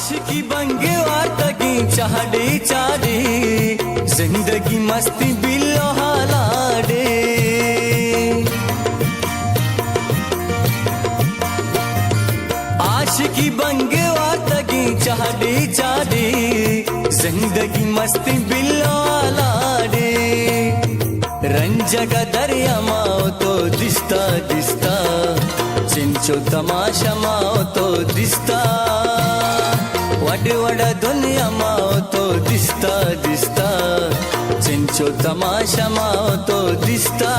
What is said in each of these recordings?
आशिकी बंगे वार्तगी चाडे चाडे जिंदगी मस्ती बिल्लो हालाडे आशिकी बंगे वार्तगी चाडे चाडे जिंदगी मस्ती बिल्लो हालाडे रंजगा दर्या माओ तो दिसता दिसता चिंचो तमाशा माओ तो दिसता वड वड दुनिया माओ तो दिसता दिसता चिंचो तमाशा माओ तो दिसता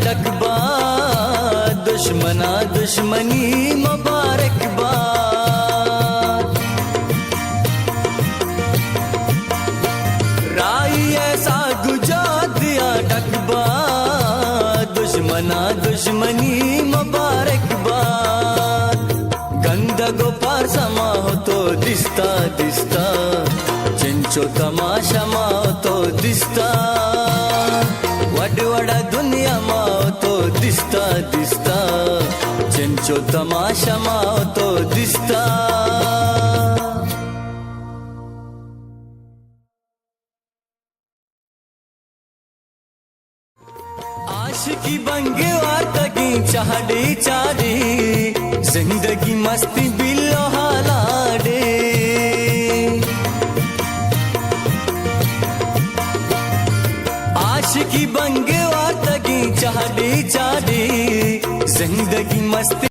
डकबा दुश्मना दुश्मनी मुबारकबाद राई ऐसा गुजा दिया डकबा दुश्मना दुश्मनी मुबारकबाद गंदगो पार समा हो तो दिसता दिसता चिंचो तमाशा माओ तो दिसता वड वडा दुनिया माओ तो दिसता दिसता चिंचो तमाशा माओ तो दिसता आशिकी बंगे वार्तगी चाडे चाडे जिंदगी मस्ती बिल्लो हालाडे आशिकी बंगे वार्तगी चाडे चाडे जिंदगी मस्ती